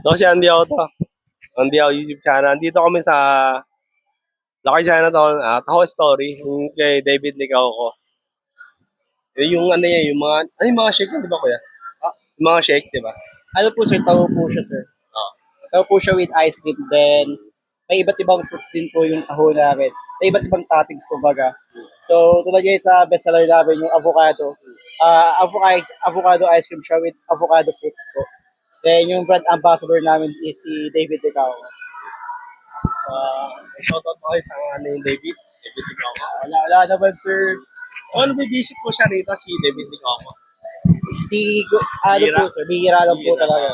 Ito si Andy Auto. Andy Auto YouTube channel. Dito kami sa Lakay Chinatown, Taho Story, yung kay David Licauco. Yung ano yan, yung mga shake yun, di ba kuya? Yung mga shake, di ba? Ano po sir, tawo po siya sir. Oo. Tawo po siya with ice cream. Then, may iba't ibang fruits din po yung taho namin. May iba't ibang toppings kumbaga. So, tulad ngayon sa bestseller namin, yung avocado. Avocado ice cream siya with avocado fruits po. Then, yung brand ambassador namin is si David Licao. Shoutout po kayo sa ano yung David. David Licauco. Wala naman sir. On visit po siya rito si David Licauco. Ano Bihira. po sir, bihira lang po Bihira. talaga.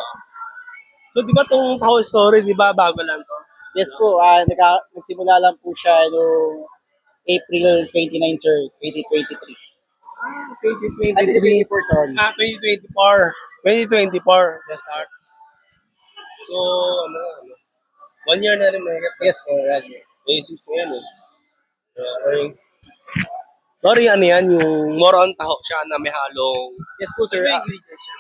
So, di ba itong Taho Story, di ba bago lang to? Yes po, nagsimula lang po siya noong April 29 sir, 2023. 2023. 2024 sorry. 2024. 2024, the start. So, ano, 1 year na rin may Yes po, right. basis na yan eh. Okay. Sorry, ano yan, yung more on taho siya na may halong... Yes po sir. May ingredients siya.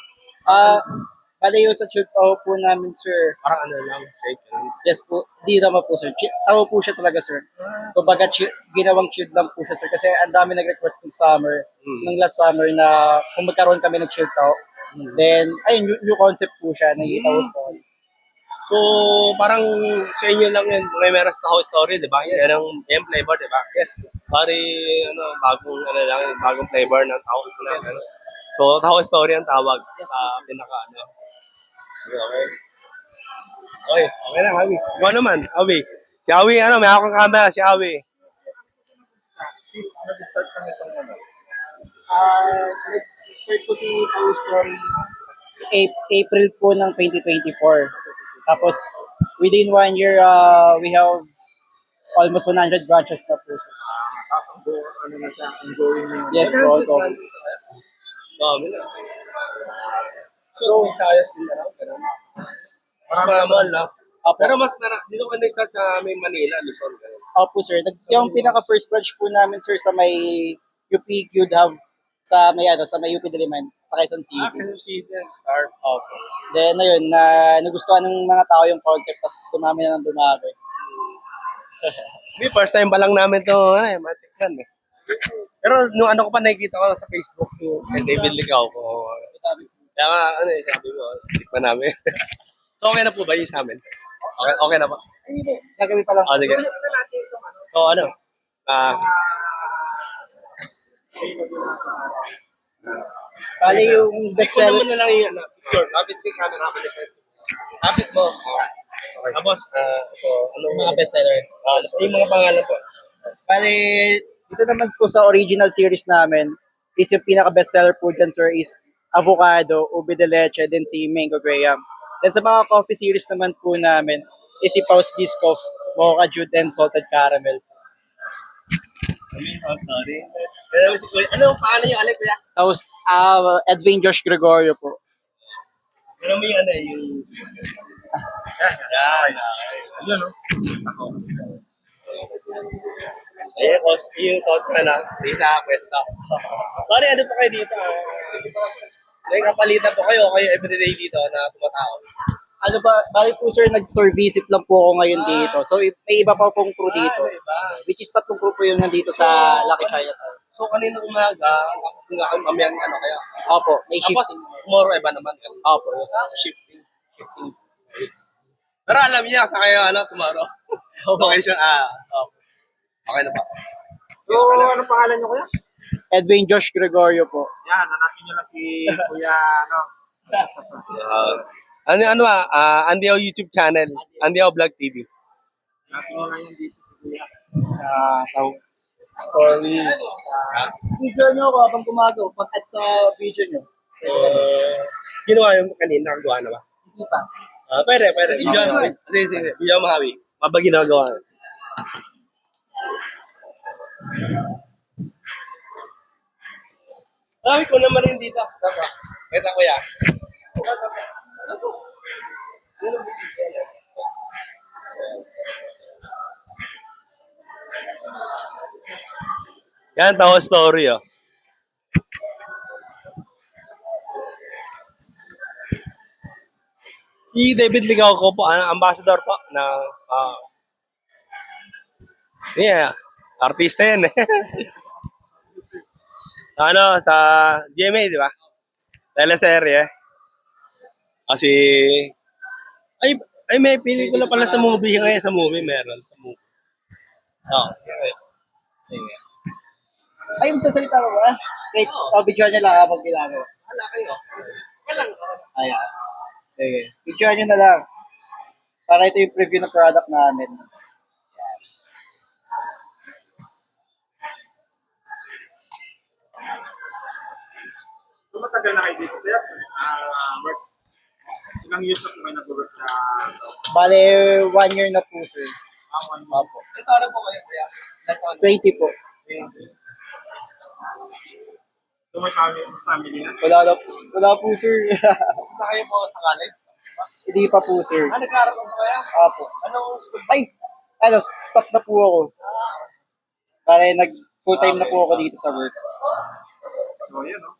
Bale yung sa chilled taho po namin sir. Parang ano lang, shake lang. Yes po, di naman po sir. Taho po siya talaga sir. Kumbaga ginawang chilled lang po siya sir. Kasi ang dami nag-request ng summer, ng last summer na kung magkaroon kami ng chilled taho. Then, ayun, yung concept po siya ng Taho Story. So, parang sa inyo lang yun, may meron sa Taho Story, di ba? Yan ang flavor, di ba? Yes po. Pari, ano, bagong flavor ng Taho. Yes. Ano. So, Taho Story ang tawag sa pinaka, ano. Okay. Okay na, Awi. Ikaw naman, Awi. Si Awi, ano, may akong camera, si Awi. Please, mag-start kami itong ano. Let's start po si Taho Story April po ng 2024. Tapos, within 1 year, we have almost 100 branches na po. Tapos ang buo, ano na siya, ongoing na yun. Yes, po. Dami na. So, Visayas din na lang, ganun. Mas maramahal na. Pero mas dito ka nag-start sa may Manila, Luzon. Ganun. Opo, sir. Yung pinaka-first branch po namin, sir, sa may UP You'd have sa may UP Diliman, sa Quezon City. Quezon City nag-start. Opo. Then, ayun, nagustuhan ng mga tao yung concept, tapos dumami na ng dumami. First time pa lang namin to, matikman eh. Pero nung ano ko pa nakikita ko sa Facebook yung David Licauco. Kaya nga, ano eh, sabi ko, tikman namin. So, okay na po ba yung sa amin? Okay na po. Hindi po, gagawin pa lang. Sige. So, ano? Bale yung Ikaw bestseller. naman na lang yung ano, picture. Lapit mo yung camera, lapit mo. Okay. Tapos, anong Mga bestseller. yung mga pangalan po? Bale, dito naman po sa original series namin, is yung pinaka-bestseller po dyan, sir, is avocado, ube de leche, then si mango graham. Then sa mga coffee series naman po namin, is si Paus Biscoff, mocha jute, and salted caramel. Story. Pero si Kuya, ano pangalan yung alay kuya? Tapos, Edwin Josh Gregorio po. Ano mo yung ano yung... Yan. Ano no? Ako. Ayun, yung south ka na, di sa pwesto. Sorry, ano po kayo dito? May kapalitan po kayo everyday dito na tumatao. Ano ba, bali po sir, nag-store visit lang po ako ngayon dito. So, may iba pa pong crew dito. Iba. Which is tatlong crew po yung nandito sa Lucky Chinatown. So, kanina umaga, tapos nga mamayang ano kaya. Opo, may Tapos, shifting. tomorrow iba naman. Opo, yes. Shifting. Pero alam niya sa kayo, ano, tomorrow. Vacation, okay na pa. So, ano pangalan niyo kuya? Edwin Josh Gregorio po. Yan, hanapin niyo na si Kuya, ano. Andy Au YouTube channel. Andy Au Vlog TV. Hanapin niyo na yan dito si Kuya. Taho Story. Video nyo ako habang gumagawa, pag-add sa video nyo. Ginawa yung kanina, nakagawa na ba? Hindi pa. Pwede. Video mo. Sige. Video mo, Hawi. Mabag ginagawa. Hawi ko naman rin dito. Tama. Kita ko yan. Yan, Taho Story, oh. Si David Licauco po, ambassador po na yeah, artista yan eh. Ano, sa GMA, di ba? Teleserye. Kasi, ay, ay may pelikula pala sa movie ngayon. Sa movie, meron. Sa movie. Oh, okay. Sige. Ay, magsasalita mo ba? Wait, video niya lang habang ginagawa. Wala kayo. Kailan? Ayan. Sige. Video nyo na lang. Para ito yung preview ng product namin. Kung matagal na kayo dito, sir, work, ilang years na po kayo nag-work sa Bale, 1 year na po, sir. One year? Opo. Ito ano po kayo kuya? 20 po. So may family na. Wala po, sir. Basta kayo po sa college? Hindi pa po, sir. Nag-aaral po kaya? Opo. Anong school? Ay! Stop na po ako. Para full-time na po ako dito sa work. So, yun, no?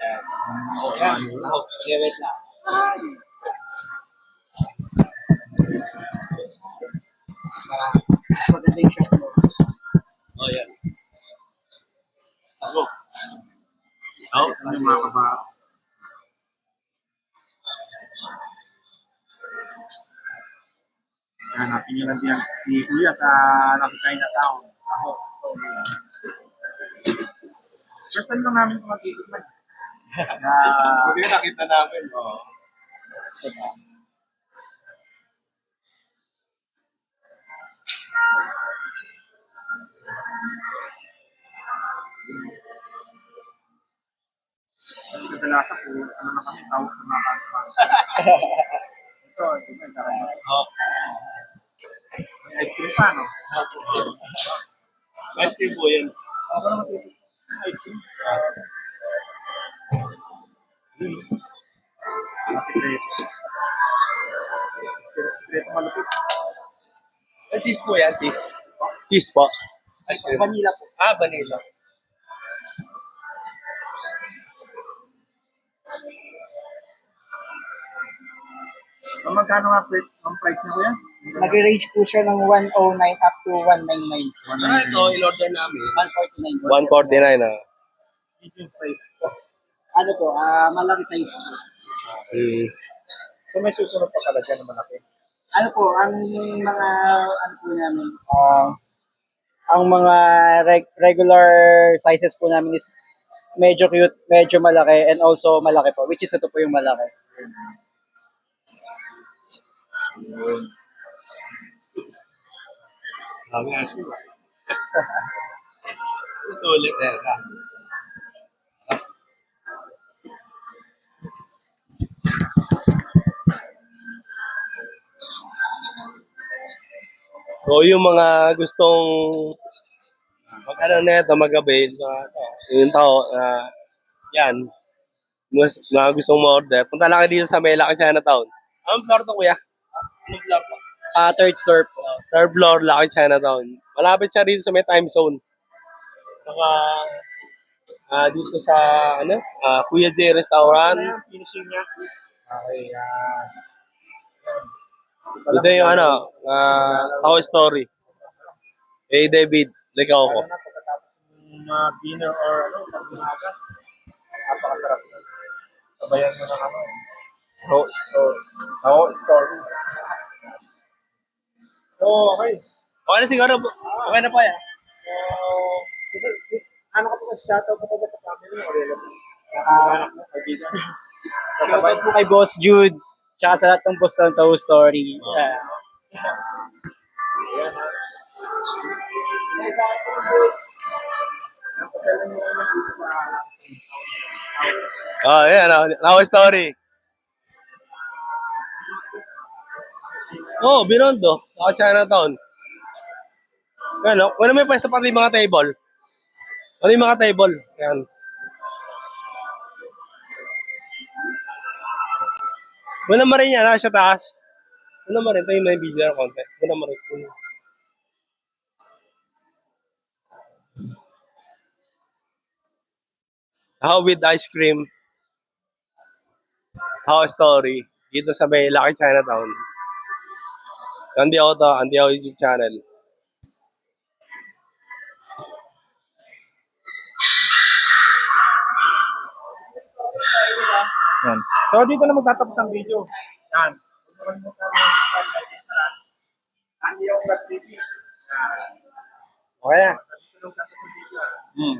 Yan. Okay, wait na. Maganda yung shot mo. Oh, yan. Ako. Oh, Ano yung mga kaba? Hanapin nyo lang diyan si Kuya sa Nakitay na Town. Ako. First time lang namin kumakitigman. Hindi ka nakita namin. Oh. Sige. Kasi kadalasan po, ano na kami, tawag sa mga kanta. Ito, di ba, darama. Oh. May ice cream pa, no? Ice cream po yan. Ako naman dito. Ice cream. Sikreto. Sikreto malupit. Cheese po yan, cheese. Cheese po. Ice cream. Vanilla po. Ah, vanilla. So, magkano nga ang price niya, Kuya? Nag-range po siya ng 109 up to 199. Ah, ito, in-order namin. 149. 149 ah. Medium size po. Ano po, malaki size po. Hmm. So, may susunod pa pala dyan na malaki. Ano po, ang mga, ano po namin, ang mga regular sizes po namin is medyo cute, medyo malaki, and also malaki po, which is ito po yung malaki. Dami nga siya. Sulit eh. So yung mga gustong mag-ano neto, mag-avail, yung tao, yan, mga gustong ma-order, punta lang kayo dito sa May Lucky Chinatown. Anong floor to kuya? Anong floor po? Third floor po. Third floor, Lucky Chinatown. Malapit siya dito sa may time zone. Saka, dito sa, Kuya J Restaurant. Ano yan? Finishing niya? Okay, yan. Dito yung Tower Story. Kay David Licauco. Lalo na pagkatapos ng dinner or pag-umagas. Napakasarap na. Sabayan mo ng Taho Story. Taho Story. So, okay. Okay na siguro po. Okay na po yan. Ano ka po kasi shoutout ko ba sa family mo? Anak mo, kaibigan. Kasabay po kay Boss Jude, tsaka sa lahat ng post ng Tow Story. Ayan, ha. Sa ating boss, Pasalan mo naman dito sa Oh, yan. Tower Story. Oh, Binondo. Ako Chinatown. Ano? Wala may pwesto pati yung mga table. Ano yung mga table? Yan. Muna mo rin yan, sa taas. Muna mo rin. Ito yung may video na konti. Muna mo rin. How with ice cream. How story. Dito sa may Lucky Chinatown. Andy Auto, Andy Auto YouTube channel. Yan. So, dito na magtatapos ang video. Yan. Andy Auto TV. Okay na. Dito na magtatapos ang video. Hmm.